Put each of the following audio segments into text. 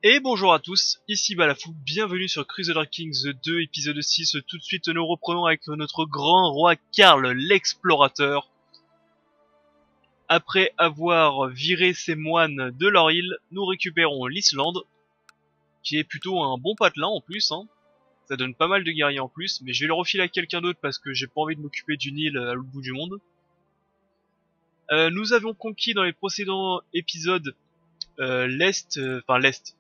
Et bonjour à tous, ici Balafou, bienvenue sur Crusader Kings 2, épisode 6. Tout de suite nous reprenons avec notre grand roi Karl l'explorateur. Après avoir viré ses moines de leur île, nous récupérons l'Islande, qui est plutôt un bon patelin en plus, hein. Ça donne pas mal de guerriers en plus, mais je vais le refiler à quelqu'un d'autre parce que j'ai pas envie de m'occuper d'une île à l'autre bout du monde. Nous avions conquis dans les précédents épisodes l'Est, l'Est.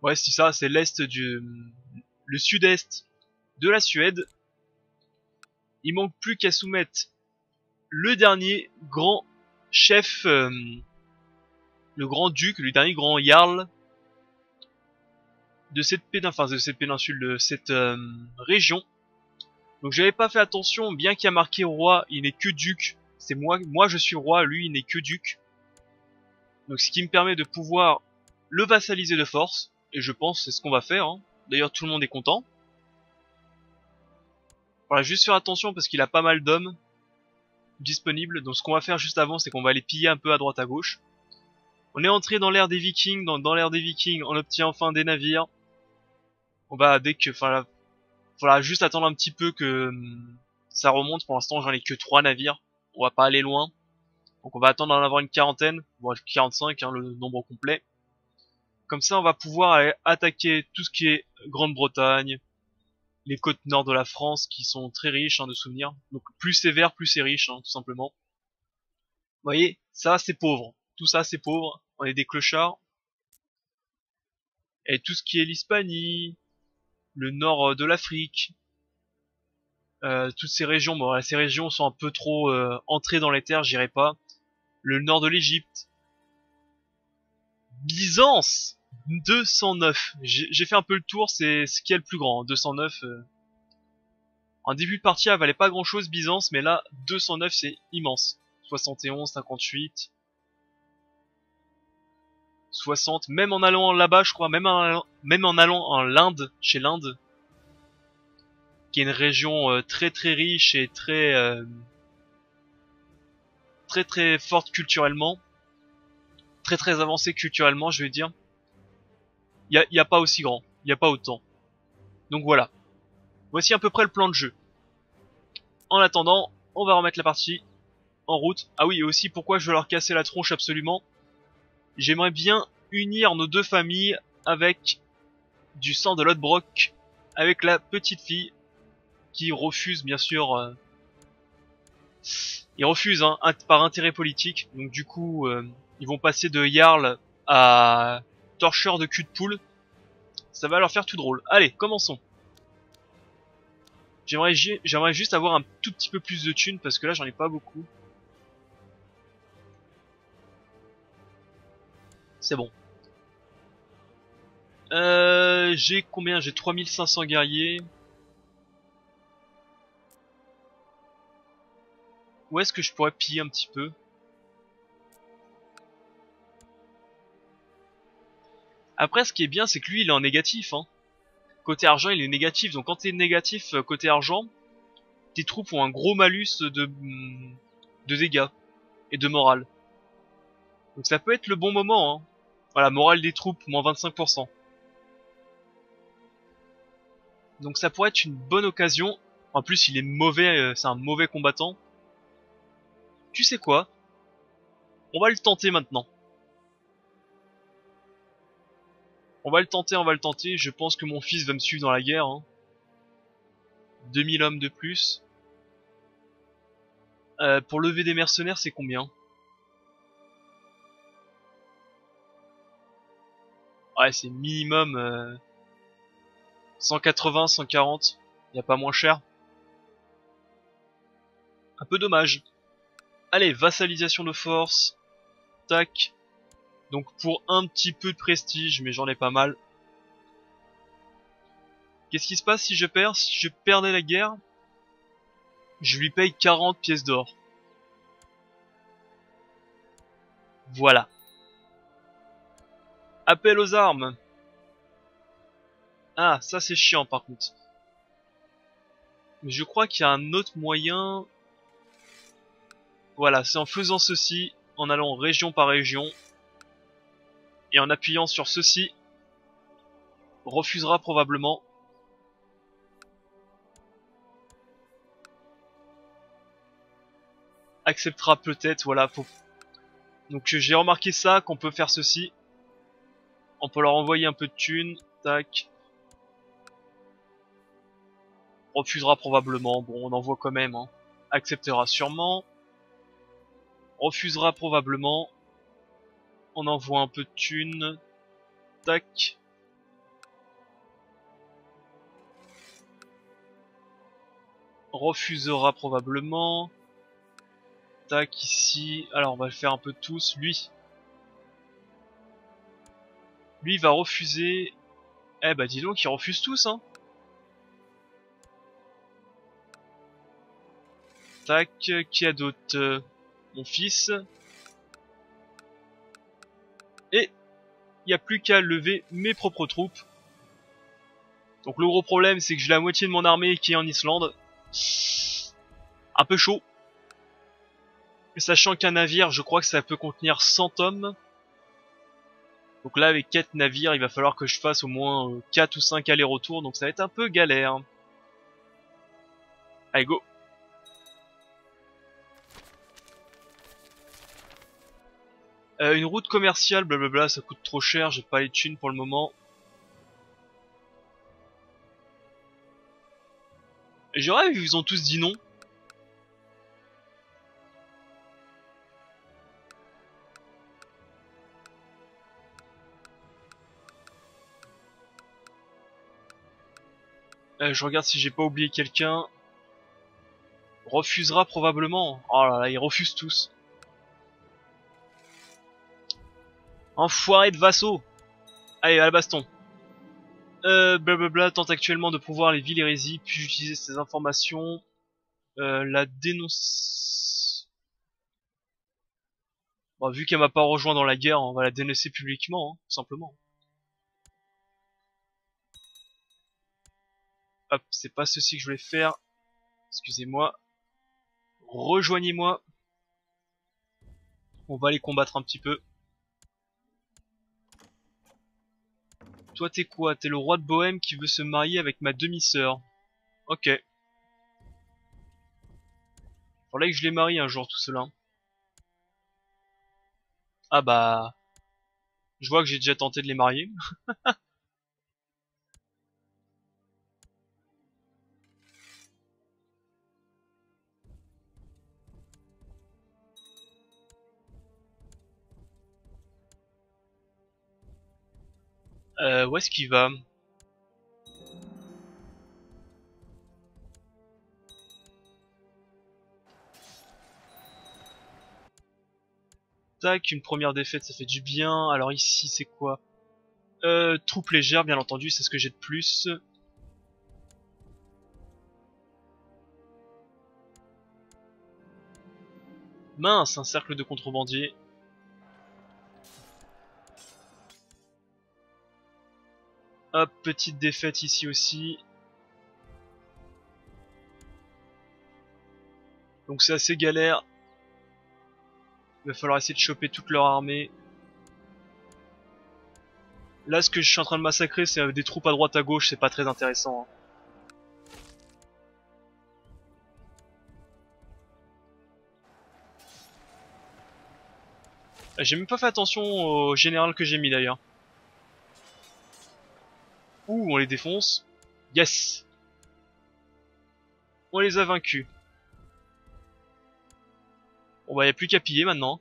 Ouais, c'est ça, c'est le sud-est de la Suède. Il manque plus qu'à soumettre le dernier grand chef, le grand duc, le dernier grand jarl de cette péninsule, de cette région. Donc j'avais pas fait attention, bien qu'il y a marqué roi, il n'est que duc. C'est moi je suis roi, lui il n'est que duc. Donc ce qui me permet de pouvoir le vassaliser de force. Et je pense c'est ce qu'on va faire, hein. D'ailleurs tout le monde est content. Voilà, juste faire attention parce qu'il a pas mal d'hommes disponibles. Donc ce qu'on va faire juste avant, c'est qu'on va aller piller un peu à droite à gauche. On est entré dans l'ère des Vikings. Dans l'ère des Vikings, on obtient enfin des navires. On va voilà, juste attendre un petit peu que ça remonte. Pour l'instant j'en ai que 3 navires. On va pas aller loin. Donc on va attendre d'en avoir une quarantaine. Bon, 45, hein, le nombre complet. Comme ça on va pouvoir aller attaquer tout ce qui est Grande-Bretagne, les côtes nord de la France qui sont très riches, hein, de souvenirs. Donc plus c'est vert, plus c'est riche, hein, tout simplement. Vous voyez, ça c'est pauvre. Tout ça c'est pauvre. On est des clochards. Et tout ce qui est l'Hispanie, le nord de l'Afrique, toutes ces régions, bon, ces régions sont un peu trop entrées dans les terres, j'irai pas. Le nord de l'Égypte. Byzance 209. J'ai fait un peu le tour, c'est ce qui est le plus grand, 209. En début de partie, elle valait pas grand chose Byzance, mais là, 209 c'est immense. 71, 58, 60, même en allant là-bas, je crois, même en allant en l'Inde, chez l'Inde, qui est une région très très riche et très forte culturellement, très avancée culturellement, je vais dire. Y a pas aussi grand, y a pas autant. Donc voilà. Voici à peu près le plan de jeu. En attendant, on va remettre la partie en route. Ah oui, et aussi pourquoi je veux leur casser la tronche absolument. J'aimerais bien unir nos deux familles avec du sang de Lodbrok, avec la petite fille qui refuse bien sûr. Ils refusent, hein, par intérêt politique. Donc du coup, ils vont passer de Jarl à torcheur de cul de poule. Ça va leur faire tout drôle. Allez, commençons. J'aimerais juste avoir un tout petit peu plus de thunes parce que là j'en ai pas beaucoup. C'est bon. J'ai combien? J'ai 3500 guerriers. Où est-ce que je pourrais piller un petit peu? Après ce qui est bien c'est que lui il est en négatif, hein. Côté argent il est négatif, donc quand t'es négatif côté argent, tes troupes ont un gros malus de dégâts et de morale. Donc ça peut être le bon moment, hein. Voilà, morale des troupes, moins 25%. Donc ça pourrait être une bonne occasion. En plus il est mauvais, c'est un mauvais combattant. Tu sais quoi? On va le tenter maintenant. On va le tenter. Je pense que mon fils va me suivre dans la guerre, hein. 2000 hommes de plus. Pour lever des mercenaires, c'est combien? Ouais, c'est minimum 180, 140. Y a pas moins cher. Un peu dommage. Allez, vassalisation de force. Tac. Donc pour un petit peu de prestige, mais j'en ai pas mal. Qu'est-ce qui se passe si je perds? Si je perdais la guerre, je lui paye 40 pièces d'or. Voilà. Appel aux armes. Ah, ça c'est chiant par contre. Mais je crois qu'il y a un autre moyen. Voilà, c'est en faisant ceci, en allant région par région, et en appuyant sur ceci, refusera probablement. Acceptera peut-être, voilà. Donc j'ai remarqué ça, qu'on peut faire ceci. On peut leur envoyer un peu de thunes. Tac. Refusera probablement. Bon, on envoie quand même. Hein. Acceptera sûrement. Refusera probablement. On envoie un peu de thunes. Tac. Refusera probablement. Tac, ici. Alors, on va le faire un peu tous. Lui, il va refuser. Eh bah, dis donc, ils refusent tous, hein. Tac, qui a d'autre mon fils. Et il n'y a plus qu'à lever mes propres troupes. Donc le gros problème, c'est que j'ai la moitié de mon armée qui est en Islande. Un peu chaud. Sachant qu'un navire, je crois que ça peut contenir 100 hommes. Donc là, avec 4 navires, il va falloir que je fasse au moins 4 ou 5 allers-retours. Donc ça va être un peu galère. Allez, go. Une route commerciale, blablabla, ça coûte trop cher. J'ai pas les thunes pour le moment. Et j'aurais vu, ils ont tous dit non. Je regarde si j'ai pas oublié quelqu'un. Refusera probablement. Oh là là, ils refusent tous. Enfoiré de vassaux. Allez, à la baston. Blablabla tente actuellement de pouvoir les villes hérésies. Puis utiliser ces informations. La dénonce. Bon, vu qu'elle m'a pas rejoint dans la guerre, on va la dénoncer publiquement, hein, tout simplement. Hop, c'est pas ceci que je voulais faire. Excusez-moi. Rejoignez-moi. On va les combattre un petit peu. Toi t'es quoi? T'es le roi de Bohême qui veut se marier avec ma demi-sœur. Ok. Faudrait que je les marie un jour tout cela. Ah bah... Je vois que j'ai déjà tenté de les marier. Où est-ce qu'il va? Tac, une première défaite, ça fait du bien. Alors ici, c'est quoi? Troupes légères, bien entendu, c'est ce que j'ai de plus. Mince, un cercle de contrebandiers. Hop, petite défaite ici aussi. Donc c'est assez galère. Il va falloir essayer de choper toute leur armée. Là, ce que je suis en train de massacrer, c'est des troupes à droite à gauche, c'est pas très intéressant. Hein. J'ai même pas fait attention au général que j'ai mis d'ailleurs. Ouh, on les défonce. Yes! On les a vaincus. Bon bah y a plus qu'à piller maintenant.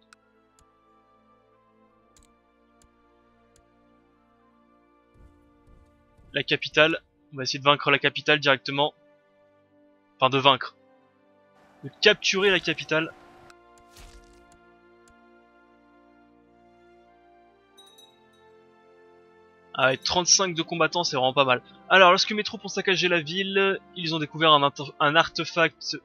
La capitale. On va essayer de vaincre la capitale directement. Enfin de vaincre. De capturer la capitale. Ah ouais, 35 de combattants, c'est vraiment pas mal. Alors, lorsque mes troupes ont saccagé la ville, ils ont découvert un artefact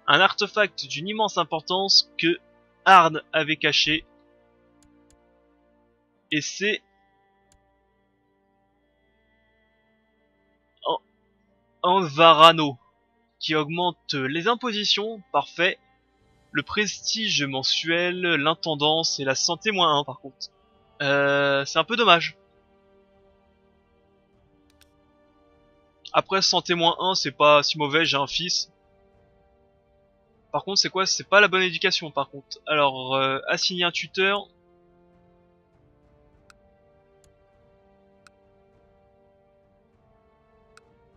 un artefact d'une immense importance que Arn avait caché. Et c'est Anvarano, qui augmente les impositions, parfait, le prestige mensuel, l'intendance et la santé -1 par contre. C'est un peu dommage. Après, santé -1, c'est pas si mauvais, j'ai un fils. Par contre, c'est quoi? C'est pas la bonne éducation, par contre. Alors, assigner un tuteur.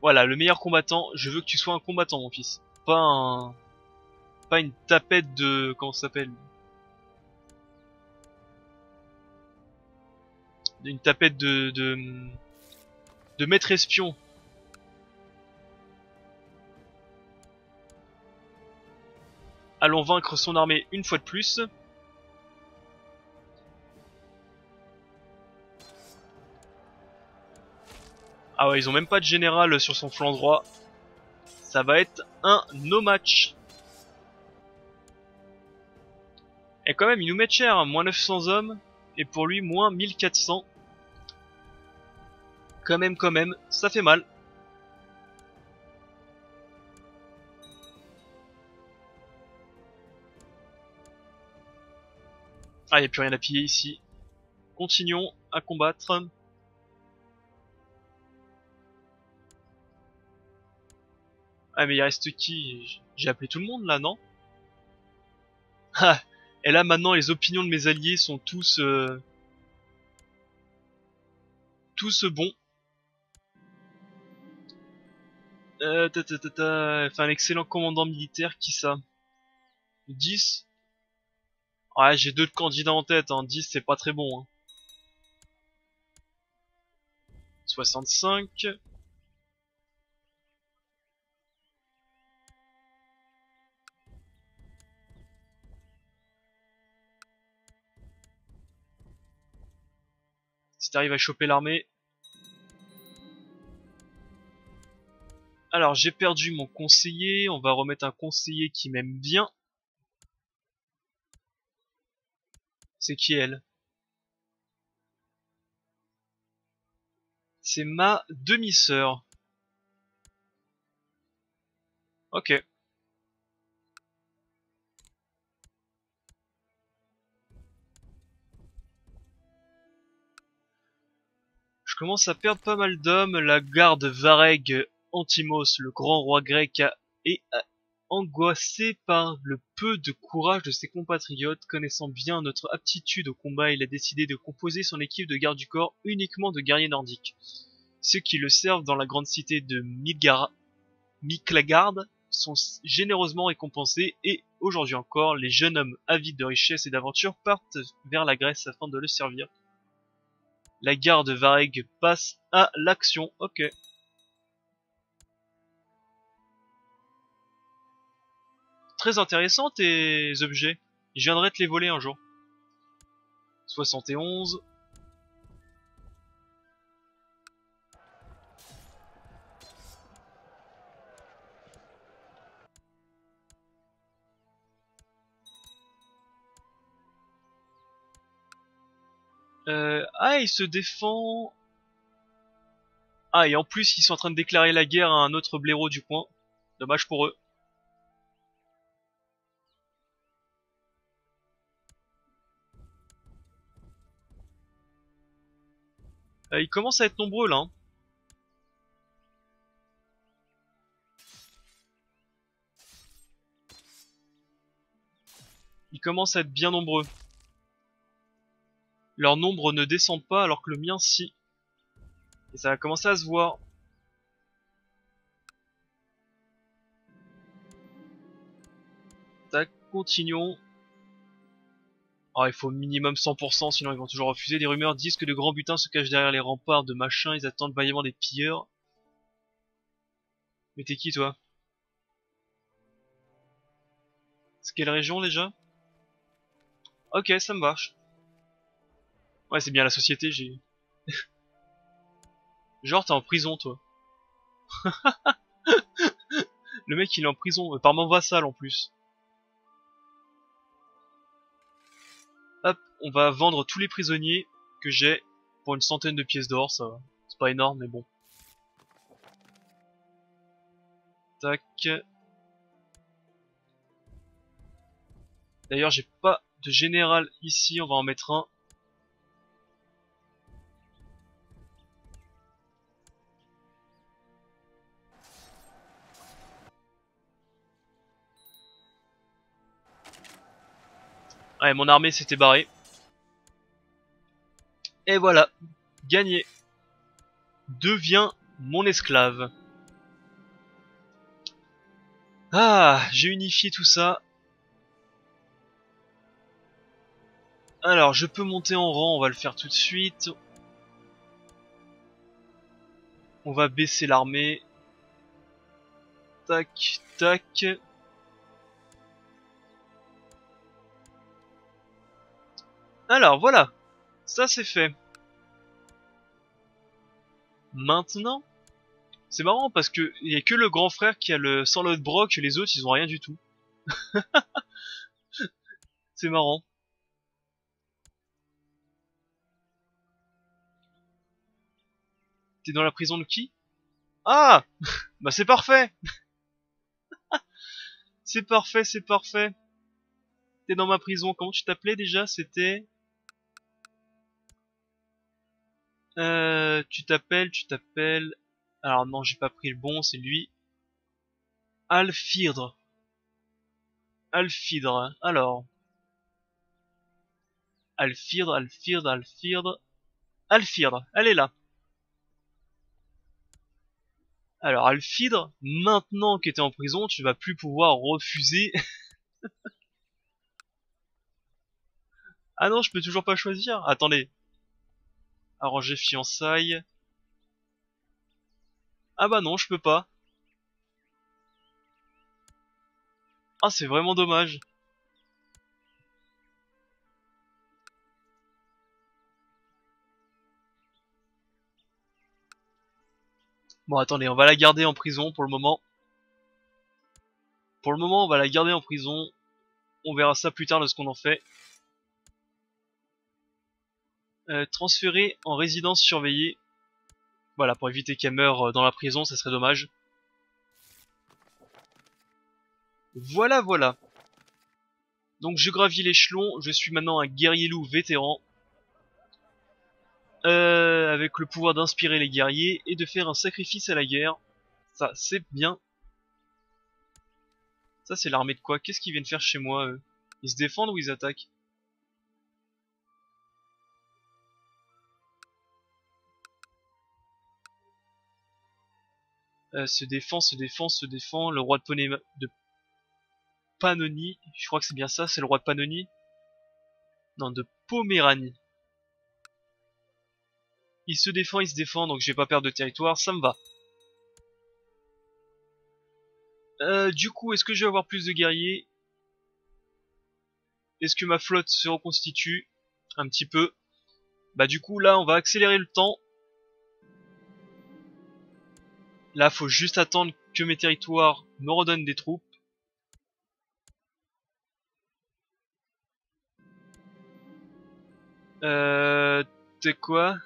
Voilà, le meilleur combattant. Je veux que tu sois un combattant, mon fils. Pas une tapette de... Comment ça s'appelle? Une tapette de maître espion. Allons vaincre son armée une fois de plus. Ah ouais, ils ont même pas de général sur son flanc droit. Ça va être un no match. Et quand même, ils nous mettent cher, hein, moins 900 hommes. Et pour lui, moins 1400. Quand même, ça fait mal. Ah, y a plus rien à piller ici. Continuons à combattre. Ah, mais il reste qui? J'ai appelé tout le monde là, non? Ah, et là maintenant les opinions de mes alliés sont tous bons. Enfin, un excellent commandant militaire, qui ça? 10? Ouais, j'ai deux candidats en tête, hein. 10 c'est pas très bon, hein. 65. Si t'arrives à choper l'armée. Alors j'ai perdu mon conseiller, on va remettre un conseiller qui m'aime bien. C'est qui elle? C'est ma demi-sœur. Ok. Je commence à perdre pas mal d'hommes. La garde Vareg Antimos, le grand roi grec, est angoissé par le peu de courage de ses compatriotes. Connaissant bien notre aptitude au combat, il a décidé de composer son équipe de garde du corps uniquement de guerriers nordiques. Ceux qui le servent dans la grande cité de Miklagard sont généreusement récompensés, et aujourd'hui encore, les jeunes hommes avides de richesse et d'aventure partent vers la Grèce afin de le servir. La garde Vareg passe à l'action. Ok. Très intéressant tes objets. Je viendrai te les voler un jour. 71. Ah, il se défend. Ah, et en plus, ils sont en train de déclarer la guerre à un autre blaireau du coin. Dommage pour eux. Ils commencent à être nombreux là, hein. Ils commencent à être bien nombreux. Leur nombre ne descend pas alors que le mien si. Et ça va commencer à se voir. Tac, continuons. Ah, il faut minimum 100%, sinon ils vont toujours refuser. Des rumeurs disent que de grands butins se cachent derrière les remparts de machin, ils attendent vaillamment des pilleurs. Mais t'es qui toi? C'est quelle région déjà? Ok, ça me va. Ouais, c'est bien la société, j'ai... Genre t'es en prison toi. Le mec il est en prison, par mon vassal en plus. Hop, on va vendre tous les prisonniers que j'ai pour une centaine de pièces d'or, ça va. C'est pas énorme mais bon. Tac. D'ailleurs j'ai pas de général ici, on va en mettre un. Ouais, mon armée s'était barrée. Et voilà, gagné. Deviens mon esclave. Ah, j'ai unifié tout ça. Alors, je peux monter en rang, on va le faire tout de suite. On va baisser l'armée. Tac, tac. Alors, voilà. Ça, c'est fait. Maintenant, c'est marrant parce que il y a que le grand frère qui a le Sanlot Brock, les autres, ils ont rien du tout. C'est marrant. T'es dans la prison de qui? Ah! Bah c'est parfait! C'est parfait, c'est parfait. T'es dans ma prison. Comment tu t'appelais déjà? C'était... tu t'appelles... Alors non, j'ai pas pris le bon, c'est lui. Alfidre. Alfidre. Alors... Alfidre, Alfidre, Alfidre... Alfidre, elle est là. Alors Alfidre, maintenant que t'es en prison, tu vas plus pouvoir refuser... Ah non, je peux toujours pas choisir. Attendez. Arranger fiançailles. Ah bah non, je peux pas. Ah, c'est vraiment dommage. Bon, attendez, on va la garder en prison pour le moment. Pour le moment, on va la garder en prison. On verra ça plus tard de ce qu'on en fait. Transférer en résidence surveillée. Voilà, pour éviter qu'elle meure dans la prison, ça serait dommage. Voilà, voilà. Donc je gravis l'échelon, je suis maintenant un guerrier loup vétéran. Avec le pouvoir d'inspirer les guerriers et de faire un sacrifice à la guerre. Ça, c'est bien. Ça, c'est l'armée de quoi? Qu'est-ce qu'ils viennent faire chez moi, eux? Ils se défendent ou ils attaquent? Se défend, se défend, se défend. Le roi de Pannonie, je crois que c'est bien ça, c'est le roi de Pannonie. Non, de Poméranie. Il se défend, donc je vais pas perdre de territoire, ça me va. Du coup, est-ce que je vais avoir plus de guerriers? Est-ce que ma flotte se reconstitue? Un petit peu. Bah du coup, là, on va accélérer le temps. Là, faut juste attendre que mes territoires me redonnent des troupes. T'es quoi?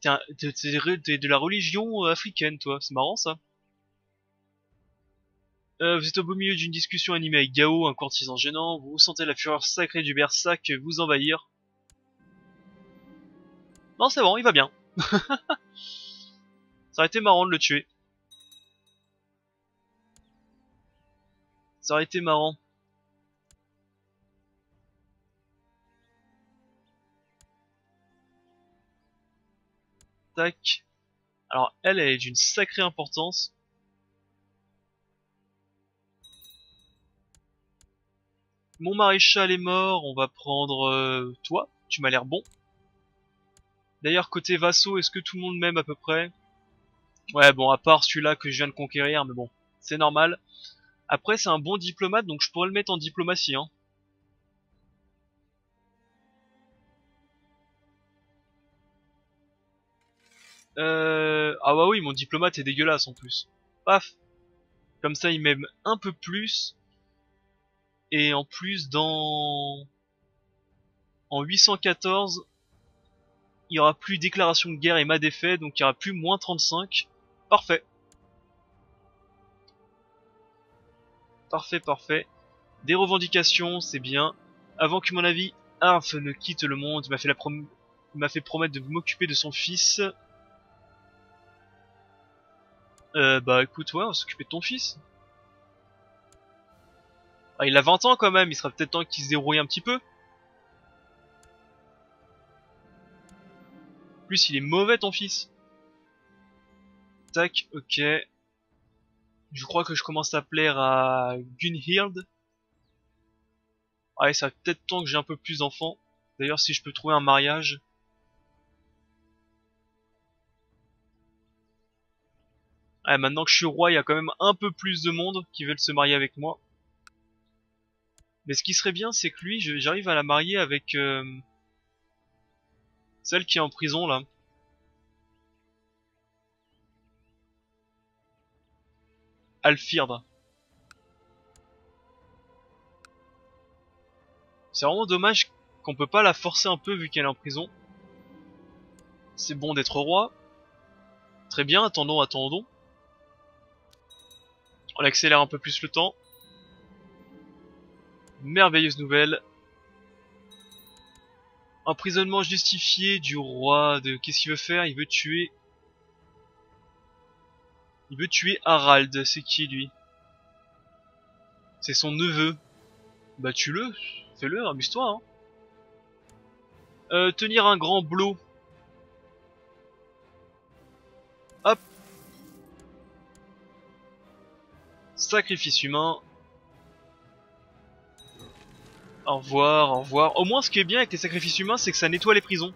T'es de la religion africaine, toi. C'est marrant, ça. Vous êtes au beau milieu d'une discussion animée avec Gao, un courtisan gênant. Vous sentez la fureur sacrée du Bersac vous envahir. Non, c'est bon, il va bien. Ça aurait été marrant de le tuer. Ça aurait été marrant. Tac. Alors, elle est d'une sacrée importance. Mon maréchal est mort, on va prendre toi. Tu m'as l'air bon. D'ailleurs, côté vassaux, est-ce que tout le monde m'aime à peu près? Ouais, bon, à part celui-là que je viens de conquérir, mais bon, c'est normal. Après, c'est un bon diplomate, donc je pourrais le mettre en diplomatie, hein. Ah bah oui, mon diplomate est dégueulasse en plus. Paf. Comme ça, il m'aime un peu plus. Et en plus, en 814, il y aura plus déclaration de guerre et ma défaite, donc il y aura plus moins 35. Parfait. Parfait, parfait. Des revendications, c'est bien. Avant que mon avis Arf ne quitte le monde, il m'a fait promettre de m'occuper de son fils. Bah écoute, ouais, on va s'occuper de ton fils. Ah, il a 20 ans quand même, il sera peut-être temps qu'il se débrouille un petit peu. En plus, il est mauvais ton fils. Tac, ok. Je crois que je commence à plaire à Gunhild. Ouais, ça fait peut-être temps que j'ai un peu plus d'enfants. D'ailleurs, si je peux trouver un mariage. Ouais, maintenant que je suis roi, il y a quand même un peu plus de monde qui veulent se marier avec moi. Mais ce qui serait bien, c'est que lui, j'arrive à la marier avec celle qui est en prison là. Alfird. C'est vraiment dommage qu'on peut pas la forcer un peu vu qu'elle est en prison. C'est bon d'être roi. Très bien, attendons, attendons. On accélère un peu plus le temps. Merveilleuse nouvelle. Emprisonnement justifié du roi de... Qu'est-ce qu'il veut faire? Il veut tuer... Il veut tuer Harald. C'est qui lui? C'est son neveu. Bah tue-le. Fais-le, amuse-toi hein. Tenir un grand blot. Hop. Sacrifice humain. Au revoir, au revoir. Au moins ce qui est bien avec les sacrifices humains, c'est que ça nettoie les prisons.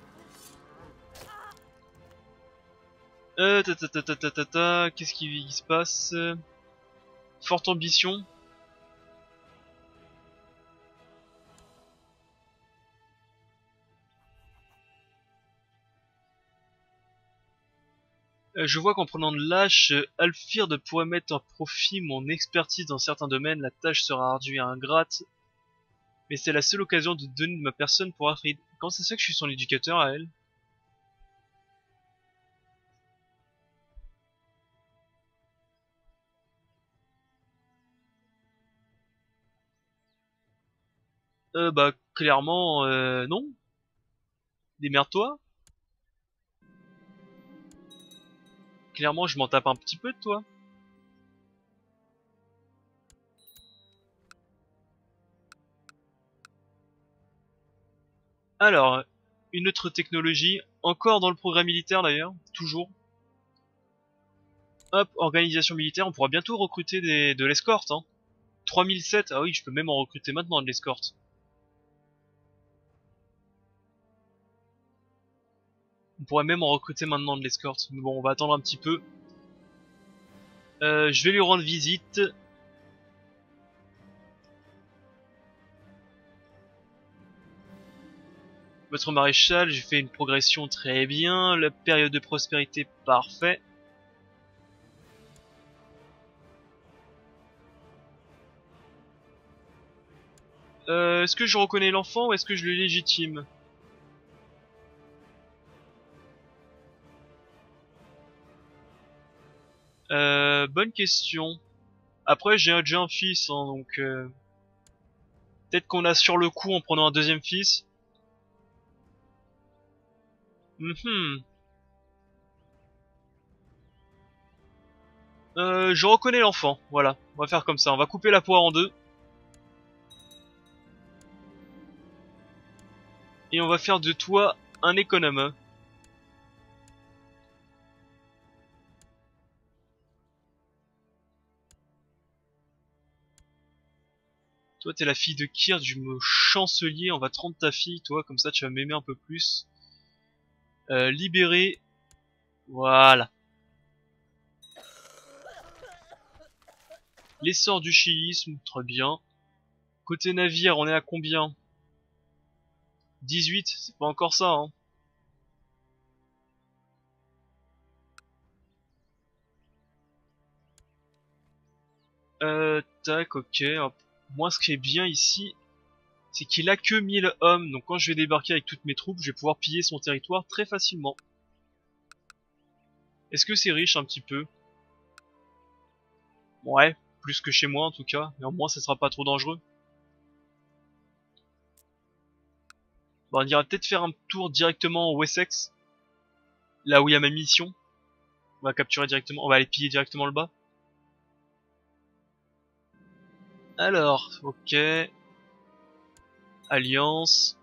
Qu'est-ce qui se passe? Forte ambition. Je vois qu'en prenant de l'âge, Alfird pourrait mettre en profit mon expertise dans certains domaines. La tâche sera ardue et ingrate, mais c'est la seule occasion de donner de ma personne pour Afrid. Comment ça se fait que je suis son éducateur à elle? Bah clairement, non. Démerde-toi. Clairement, je m'en tape un petit peu de toi. Alors, une autre technologie, encore dans le programme militaire d'ailleurs, toujours. Hop, organisation militaire, on pourra bientôt recruter de l'escorte. Hein. 3007, ah oui, je peux même en recruter maintenant de l'escorte. On pourrait même en recruter maintenant de l'escorte. Mais bon, on va attendre un petit peu. Je vais lui rendre visite. Votre maréchal, j'ai fait une progression très bien. La période de prospérité, parfait. Est-ce que je reconnais l'enfant ou est-ce que je le légitime? Bonne question. Après, j'ai déjà un fils, hein, donc... peut-être qu'on a sur le coup en prenant un deuxième fils. Mhm. Je reconnais l'enfant, voilà. On va faire comme ça, on va couper la poire en deux. Et on va faire de toi un économe. Toi, t'es la fille de Kird, du chancelier. On va te rendre ta fille, toi, comme ça tu vas m'aimer un peu plus. Libérer. Voilà. L'essor du chiisme, très bien. Côté navire, on est à combien? 18, c'est pas encore ça, hein. Tac, ok. Hop. Moi, ce qui est bien ici, c'est qu'il a que 1000 hommes. Donc quand je vais débarquer avec toutes mes troupes, je vais pouvoir piller son territoire très facilement. Est-ce que c'est riche un petit peu? Ouais, plus que chez moi en tout cas. Mais au moins, ça sera pas trop dangereux. Bon, on ira peut-être faire un tour directement au Wessex. Là où il y a ma mission. On va capturer directement, on va aller piller directement le bas. Alors, ok. Alliance.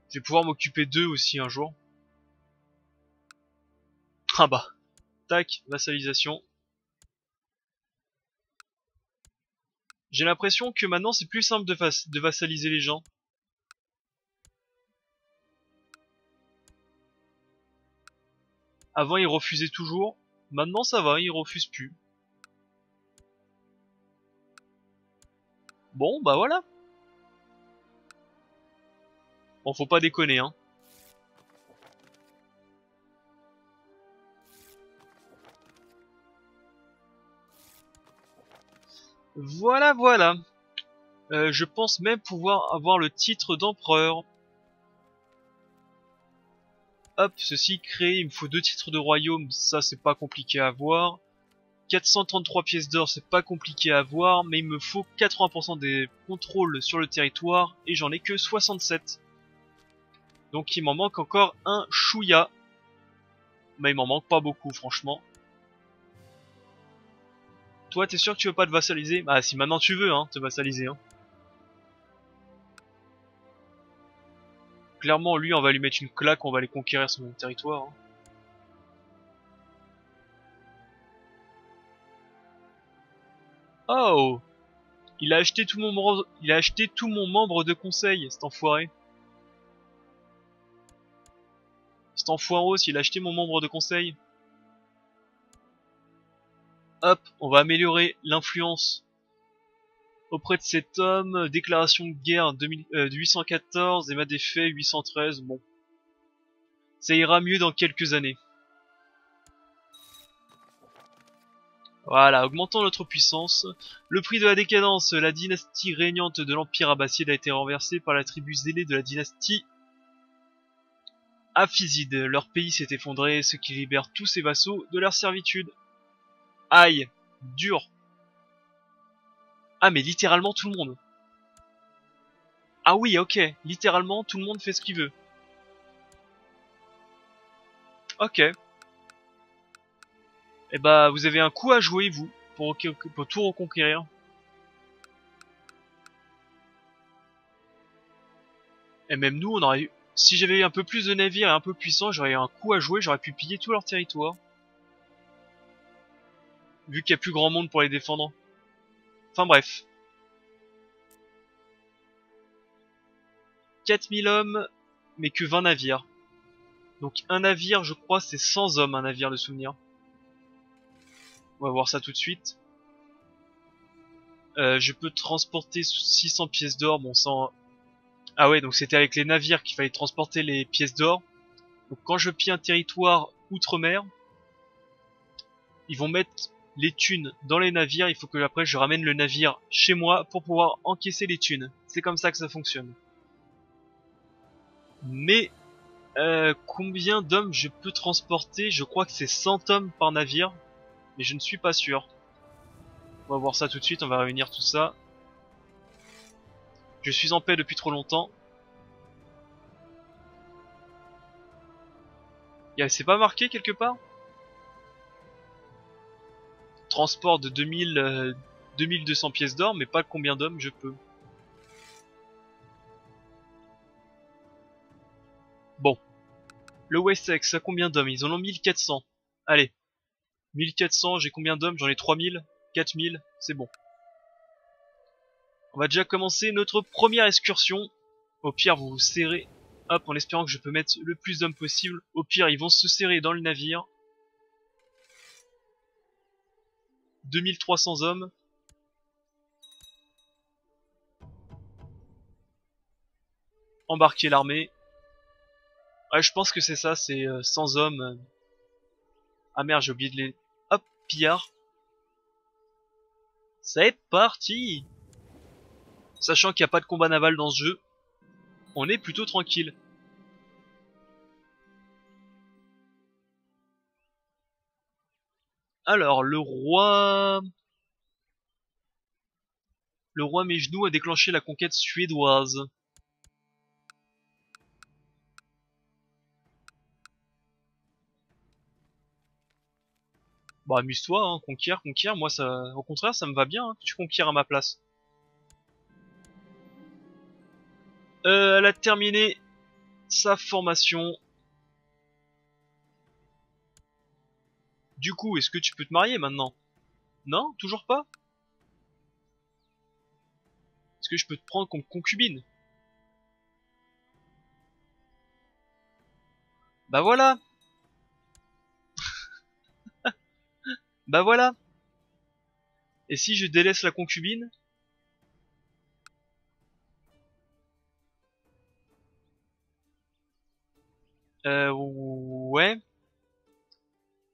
Je vais pouvoir m'occuper d'eux aussi un jour. Ah bah. Tac, vassalisation. J'ai l'impression que maintenant c'est plus simple de vassaliser les gens. Avant ils refusaient toujours. Maintenant ça va, ils refusent plus. Bon bah voilà. Bon faut pas déconner hein. Voilà voilà. Je pense même pouvoir avoir le titre d'empereur. Hop, ceci créé, il me faut 2 titres de royaume, ça c'est pas compliqué à avoir. 433 pièces d'or, c'est pas compliqué à avoir, mais il me faut 80% des contrôles sur le territoire, et j'en ai que 67. Donc il m'en manque encore un chouïa. Mais il m'en manque pas beaucoup, franchement. Toi, t'es sûr que tu veux pas te vassaliser? Bah si maintenant tu veux, hein, te vassaliser, hein. Clairement, lui, on va lui mettre une claque, on va aller conquérir son territoire. Hein. Oh! Il a acheté tout mon membre de conseil, cet enfoiré. Cet enfoiros, il a acheté mon membre de conseil. Hop, on va améliorer l'influence auprès de cet homme. Déclaration de guerre 814 et ma défaite 813. Bon, ça ira mieux dans quelques années. Voilà, augmentons notre puissance. Le prix de la décadence, la dynastie régnante de l'Empire abbasside a été renversée par la tribu zélée de la dynastie Aphyside. Leur pays s'est effondré, ce qui libère tous ses vassaux de leur servitude. Aïe, dur. Ah mais littéralement tout le monde. Ah oui, ok, littéralement tout le monde fait ce qu'il veut. Ok. Et bah vous avez un coup à jouer vous, pour tout reconquérir. Et même nous, on aurait eu... Si j'avais eu un peu plus de navires et un peu puissant, j'aurais eu un coup à jouer, j'aurais pu piller tout leur territoire. Vu qu'il y a plus grand monde pour les défendre. Enfin bref. 4000 hommes, mais que 20 navires. Donc un navire, je crois, c'est 100 hommes, un navire de souvenir. On va voir ça tout de suite. Je peux transporter 600 pièces d'or, bon sans... Ah ouais, donc c'était avec les navires qu'il fallait transporter les pièces d'or. Donc quand je pille un territoire outre-mer, ils vont mettre les thunes dans les navires, il faut que après je ramène le navire chez moi pour pouvoir encaisser les thunes. C'est comme ça que ça fonctionne. Mais combien d'hommes je peux transporter? Je crois que c'est 100 hommes par navire, mais je ne suis pas sûr. On va voir ça tout de suite, on va réunir tout ça. Je suis en paix depuis trop longtemps. C'est pas marqué quelque part? Transport de 2200 pièces d'or, mais pas combien d'hommes je peux. Bon. Le Wessex, a combien d'hommes? Ils en ont 1400. Allez. 1400, j'ai combien d'hommes? J'en ai 3000. 4000, c'est bon. On va déjà commencer notre première excursion. Au pire, vous vous serrez. Hop, en espérant que je peux mettre le plus d'hommes possible. Au pire, ils vont se serrer dans le navire. 2300 hommes. Embarquer l'armée. Ouais, je pense que c'est ça, c'est 100 hommes. Ah merde, j'ai oublié de les... Hop, pillard. C'est parti! Sachant qu'il n'y a pas de combat naval dans ce jeu, on est plutôt tranquille. Alors, le roi Mejnou a déclenché la conquête suédoise. Bah amuse-toi, hein, conquiert, conquiert, moi ça... Au contraire, ça me va bien, hein, que tu conquières à ma place. Elle a terminé sa formation. Du coup, est-ce que tu peux te marier maintenant? Non, toujours pas? Est-ce que je peux te prendre comme concubine? Bah voilà. Bah voilà. Et si je délaisse la concubine? Ouais.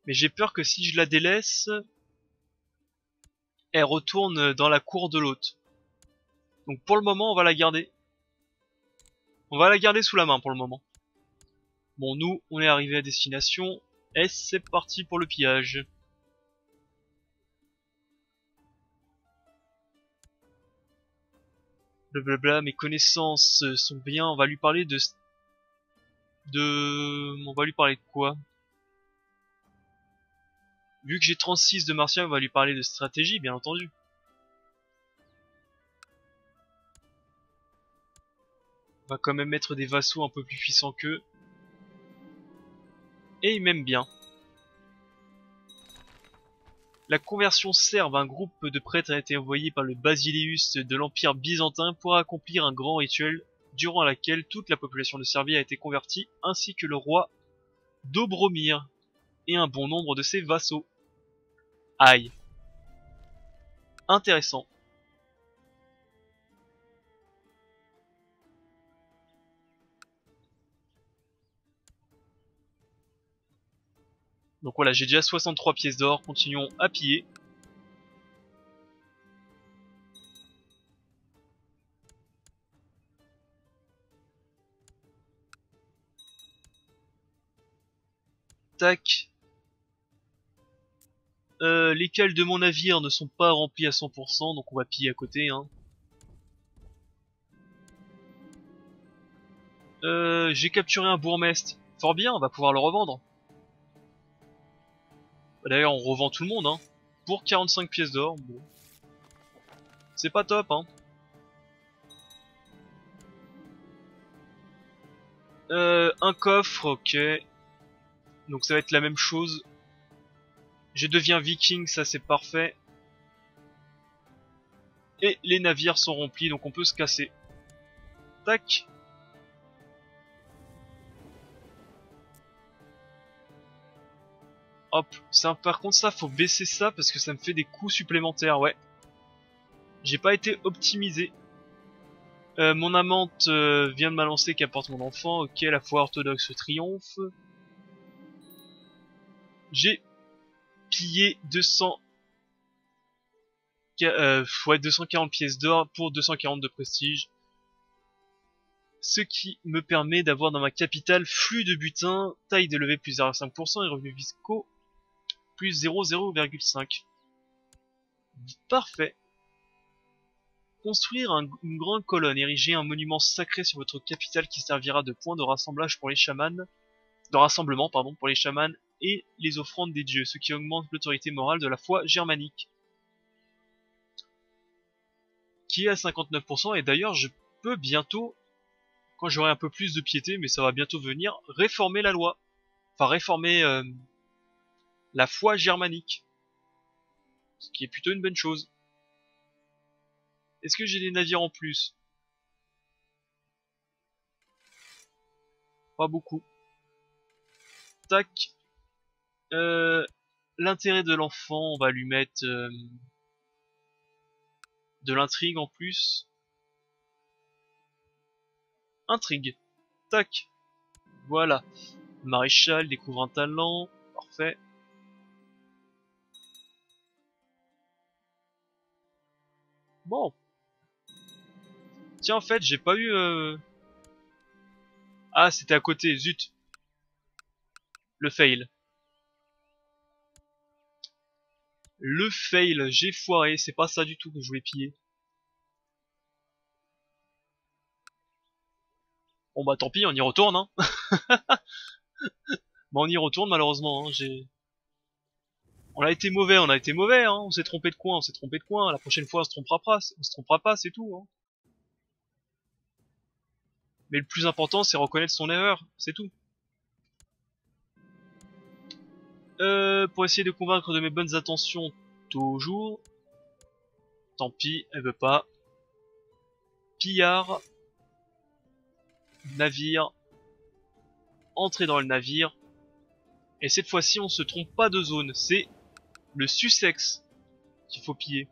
Mais j'ai peur que si je la délaisse, elle retourne dans la cour de l'hôte. Donc pour le moment, on va la garder. On va la garder sous la main pour le moment. Bon, nous, on est arrivé à destination. Et c'est parti pour le pillage. Blablabla, mes connaissances sont bien. On va lui parler On va lui parler de quoi? Vu que j'ai 36 de martien, on va lui parler de stratégie, bien entendu. On va quand même mettre des vassaux un peu plus puissants qu'eux. Et ils m'aiment bien. La conversion serbe, un groupe de prêtres a été envoyé par le Basileus de l'Empire byzantin pour accomplir un grand rituel durant lequel toute la population de Serbie a été convertie, ainsi que le roi Dobromir et un bon nombre de ses vassaux. Aïe. Intéressant. Donc voilà, j'ai déjà 63 pièces d'or, continuons à piller. Tac. Les cales de mon navire ne sont pas remplies à 100%, donc on va piller à côté. Hein. J'ai capturé un bourgmestre. Fort bien, on va pouvoir le revendre. D'ailleurs, on revend tout le monde, hein. Pour 45 pièces d'or, bon. C'est pas top, hein. Un coffre, ok. Donc ça va être la même chose. Je deviens viking, ça c'est parfait. Et les navires sont remplis, donc on peut se casser. Tac. Hop, par contre ça, faut baisser ça parce que ça me fait des coûts supplémentaires, ouais. J'ai pas été optimisé. Mon amante vient de m'annoncer qu'elle porte mon enfant. Ok, la foi orthodoxe triomphe. J'ai pillé 240 pièces d'or pour 240 de prestige. Ce qui me permet d'avoir dans ma capitale flux de butin, taille de levée plus 0,5% et revenus fiscaux plus 0,5. Parfait. Construire une grande colonne, ériger un monument sacré sur votre capitale qui servira de point de rassemblage pour les chamans, de rassemblement pardon, pour les chamans et les offrandes des dieux, ce qui augmente l'autorité morale de la foi germanique, qui est à 59%. Et d'ailleurs, je peux bientôt, quand j'aurai un peu plus de piété, mais ça va bientôt venir, réformer la loi, enfin réformer la foi germanique, ce qui est plutôt une bonne chose. Est-ce que j'ai des navires en plus? Pas beaucoup. Tac. L'intérêt de l'enfant, on va lui mettre de l'intrigue en plus. Intrigue. Tac. Voilà. Maréchal découvre un talent. Parfait. Bon. Tiens, en fait, j'ai pas eu... Ah, c'était à côté. Zut. Le fail. Le fail. J'ai foiré. C'est pas ça du tout que je voulais piller. Bon bah tant pis, on y retourne. Hein. Bon, on y retourne malheureusement. Hein. On a été mauvais, hein. On s'est trompé de coin, on s'est trompé de coin. La prochaine fois, on se trompera pas, c'est tout, hein. Mais le plus important, c'est reconnaître son erreur, c'est tout. Pour essayer de convaincre de mes bonnes intentions, toujours. Tant pis, elle veut pas. Pillard. Navire. Entrer dans le navire. Et cette fois-ci, on se trompe pas de zone. C'est le Sussex qu'il faut piller.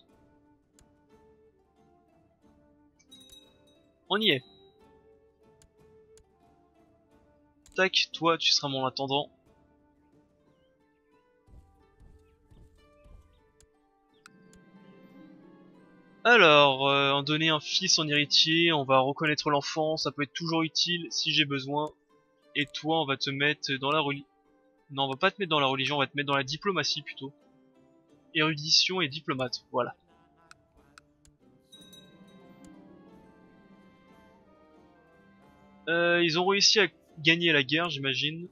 On y est. Tac, toi, tu seras mon attendant. Alors, en donner un fils en héritier, on va reconnaître l'enfant, ça peut être toujours utile si j'ai besoin. Et toi, on va te mettre dans la religion. Non, on va pas te mettre dans la religion, on va te mettre dans la diplomatie plutôt. Érudition et diplomate, voilà. Ils ont réussi à gagner la guerre, j'imagine.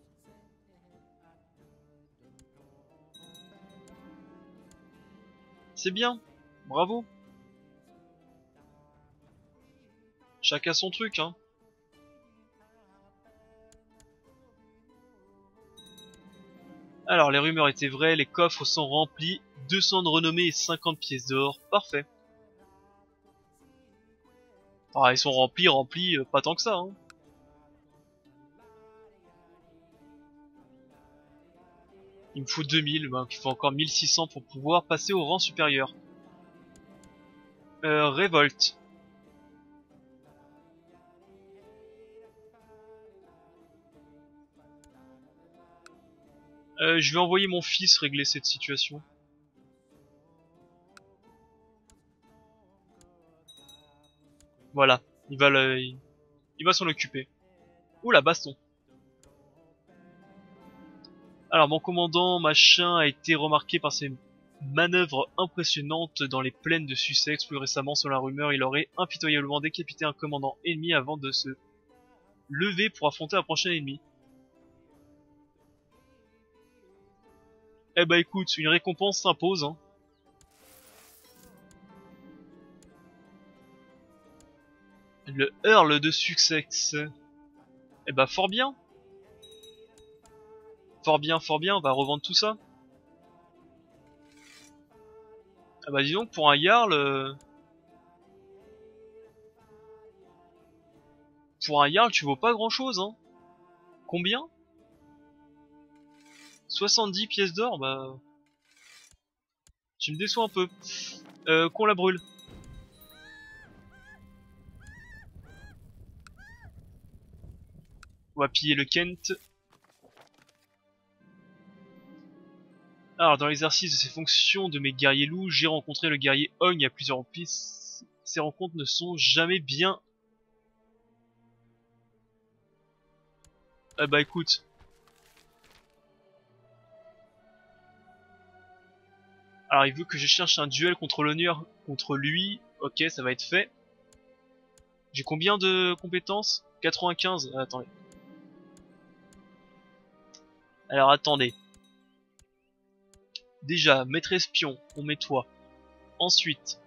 C'est bien, bravo. Chacun son truc, hein. Alors, les rumeurs étaient vraies, les coffres sont remplis, 200 de renommée et 50 pièces d'or, parfait. Ah, ils sont remplis, pas tant que ça, hein. Il me faut 2000, ben, il faut encore 1600 pour pouvoir passer au rang supérieur. Révolte. Je vais envoyer mon fils régler cette situation. Voilà, il va s'en occuper. Ouh la baston. Alors mon commandant machin a été remarqué par ses manœuvres impressionnantes dans les plaines de Sussex. Plus récemment, selon la rumeur, il aurait impitoyablement décapité un commandant ennemi avant de se lever pour affronter un prochain ennemi. Eh bah écoute, une récompense s'impose, hein. Le Earl de Sussex. Eh bah fort bien. Fort bien, on va revendre tout ça. Ah bah dis donc, pour un Jarl... Pour un Jarl, tu vaux pas grand chose, hein. Combien? 70 pièces d'or, bah... Tu me déçois un peu. Qu'on la brûle. On va piller le Kent. Alors, dans l'exercice de ces fonctions de mes guerriers loups, j'ai rencontré le guerrier Ogne à plusieurs reprises. Ces rencontres ne sont jamais bien... Ah bah écoute. Alors il veut que je cherche un duel contre l'honneur contre lui. Ok, ça va être fait. J'ai combien de compétences? 95. Ah, attendez. Alors attendez. Déjà, maître espion, on met toi. Ensuite,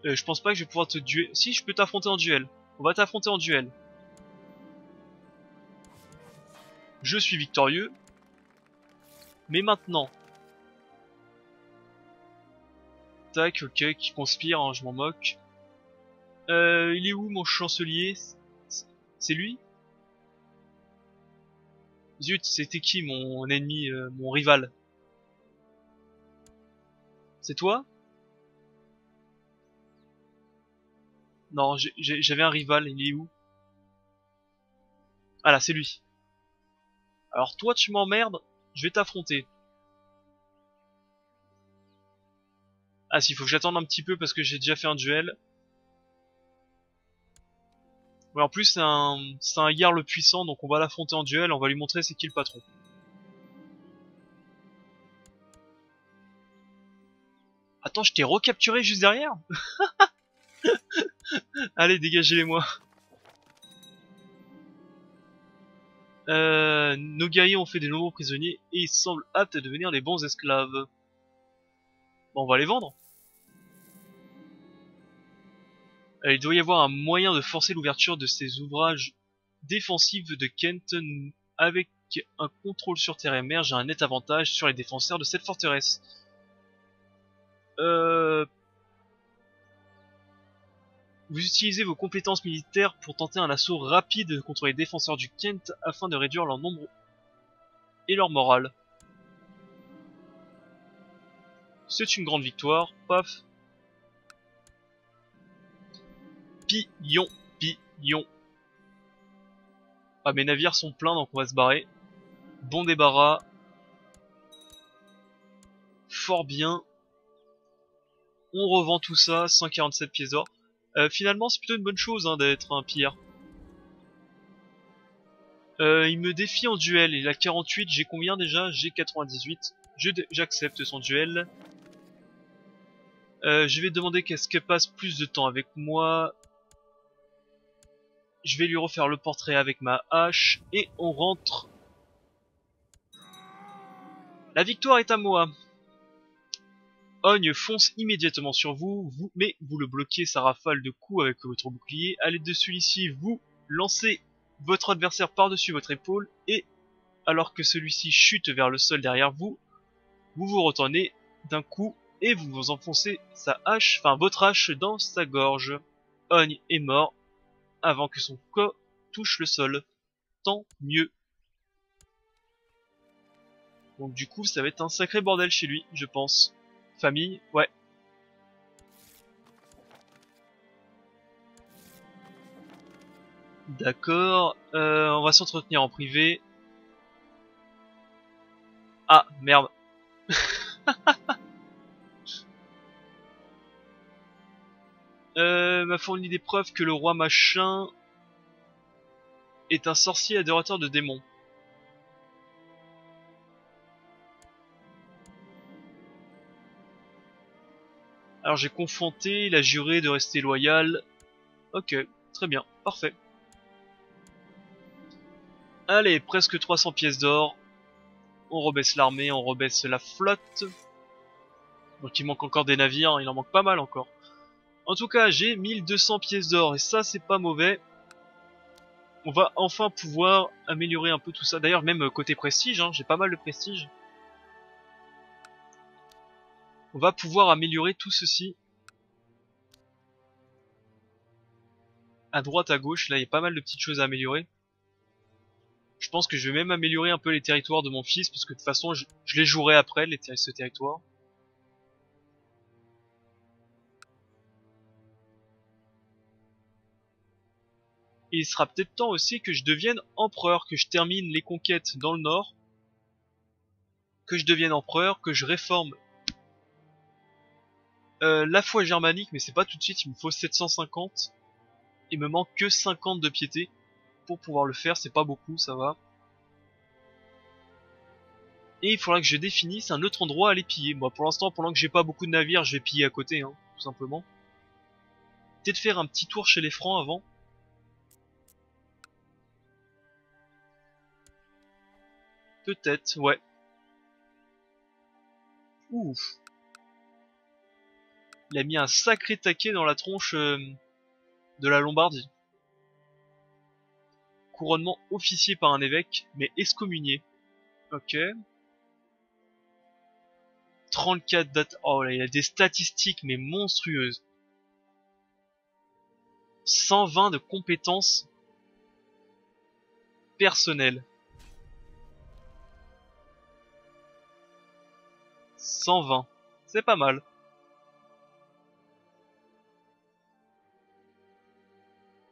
je pense pas que je vais pouvoir te duel. Si, je peux t'affronter en duel. On va t'affronter en duel. Je suis victorieux. Mais maintenant. Tac, ok, qui conspire, hein, je m'en moque. Il est où mon chancelier? C'est lui? Zut, c'était qui mon ennemi, mon rival? C'est toi? Non, j'avais un rival, il est où? Ah là, c'est lui. Alors toi, tu m'emmerdes, je vais t'affronter. Ah si, faut que j'attende un petit peu parce que j'ai déjà fait un duel. Ouais, en plus, c'est un Jarl puissant, donc on va l'affronter en duel, on va lui montrer c'est qui le patron. Attends, je t'ai recapturé juste derrière? Allez, dégagez-les-moi. Nos guerriers ont fait de nombreux prisonniers et ils semblent aptes à devenir des bons esclaves. Bon, on va les vendre. Il doit y avoir un moyen de forcer l'ouverture de ces ouvrages défensifs de Kent. Avec un contrôle sur terre et mer, j'ai un net avantage sur les défenseurs de cette forteresse. Vous utilisez vos compétences militaires pour tenter un assaut rapide contre les défenseurs du Kent afin de réduire leur nombre et leur morale. C'est une grande victoire. Paf. Pillon, pillon. Ah, mes navires sont pleins, donc on va se barrer. Bon débarras. Fort bien. On revend tout ça, 147 pièces d'or. Finalement, c'est plutôt une bonne chose hein, d'être un pilleur. Il me défie en duel, il a 48, j'ai combien déjà? J'ai 98. J'accepte son duel. Je vais demander qu'est-ce qu'elle passe plus de temps avec moi. Je vais lui refaire le portrait avec ma hache. Et on rentre. La victoire est à moi. Ogne fonce immédiatement sur vous, mais vous le bloquez sa rafale de coups avec votre bouclier. À l'aide de celui-ci, vous lancez votre adversaire par-dessus votre épaule et, alors que celui-ci chute vers le sol derrière vous, vous vous retournez d'un coup et vous vous enfoncez votre hache dans sa gorge. Ogne est mort avant que son corps touche le sol. Tant mieux. Donc du coup, ça va être un sacré bordel chez lui, je pense. Famille, ouais. D'accord, on va s'entretenir en privé. Ah, merde. M'a fourni des preuves que le roi machin est un sorcier adorateur de démons. Alors j'ai confronté, il a juré de rester loyal. Ok, très bien, parfait. Allez, presque 300 pièces d'or. On rebaisse l'armée, on rebaisse la flotte. Donc il manque encore des navires, hein, il en manque pas mal encore. En tout cas, j'ai 1200 pièces d'or et ça c'est pas mauvais. On va enfin pouvoir améliorer un peu tout ça. D'ailleurs, même côté prestige, hein, j'ai pas mal de prestige. On va pouvoir améliorer tout ceci. À droite, à gauche, là il y a pas mal de petites choses à améliorer. Je pense que je vais même améliorer un peu les territoires de mon fils, parce que de toute façon je les jouerai après, ce territoire. Et il sera peut-être temps aussi que je devienne empereur, que je termine les conquêtes dans le nord, que je devienne empereur, que je réforme la foi germanique, mais c'est pas tout de suite, il me faut 750. Il me manque que 50 de piété pour pouvoir le faire, c'est pas beaucoup, ça va. Et il faudra que je définisse un autre endroit à aller piller. Moi pour l'instant, pendant que j'ai pas beaucoup de navires, je vais piller à côté, hein, tout simplement. Peut-être faire un petit tour chez les Francs avant. Peut-être, ouais. Ouf. Il a mis un sacré taquet dans la tronche de la Lombardie. Couronnement officié par un évêque, mais excommunié. Ok. 34 dates. Oh là, il a des statistiques mais monstrueuses. 120 de compétences personnelles. 120. C'est pas mal.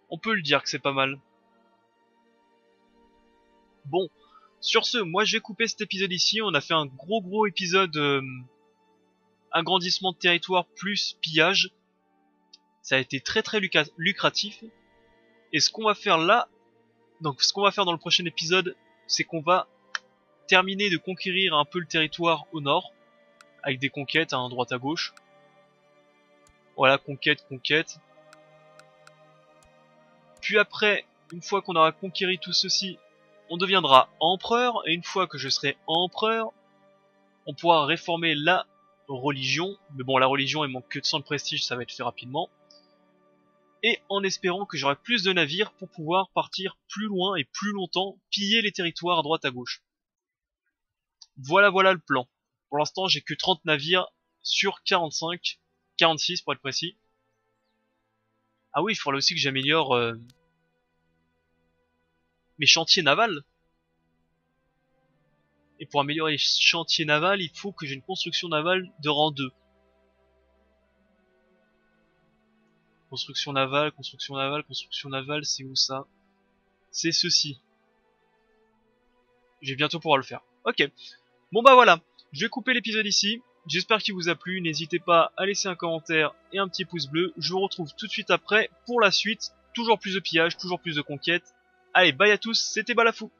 On peut le dire que c'est pas mal. Bon, sur ce, moi je vais couper cet épisode ici. On a fait un gros épisode agrandissement de territoire plus pillage. Ça a été très lucratif. Et ce qu'on va faire là, donc ce qu'on va faire dans le prochain épisode, c'est qu'on va terminer de conquérir un peu le territoire au nord, avec des conquêtes à droite à gauche. Voilà, conquête. Puis après, une fois qu'on aura conquéri tout ceci, on deviendra empereur, et une fois que je serai empereur, on pourra réformer la religion, mais bon, la religion, il manque que de 100 de prestige, ça va être fait rapidement, et en espérant que j'aurai plus de navires pour pouvoir partir plus loin et plus longtemps, piller les territoires à droite à gauche. Voilà le plan. Pour l'instant, j'ai que 30 navires sur 45, 46 pour être précis. Ah oui, il faudrait aussi que j'améliore mes chantiers navals. Et pour améliorer les chantiers navals, il faut que j'ai une construction navale de rang 2. Construction navale, c'est où ça? C'est ceci. Je vais bientôt pouvoir le faire. Ok. Bon bah voilà, je vais couper l'épisode ici. J'espère qu'il vous a plu. N'hésitez pas à laisser un commentaire et un petit pouce bleu. Je vous retrouve tout de suite après pour la suite. Toujours plus de pillage, toujours plus de conquêtes. Allez, bye à tous, c'était Balafou.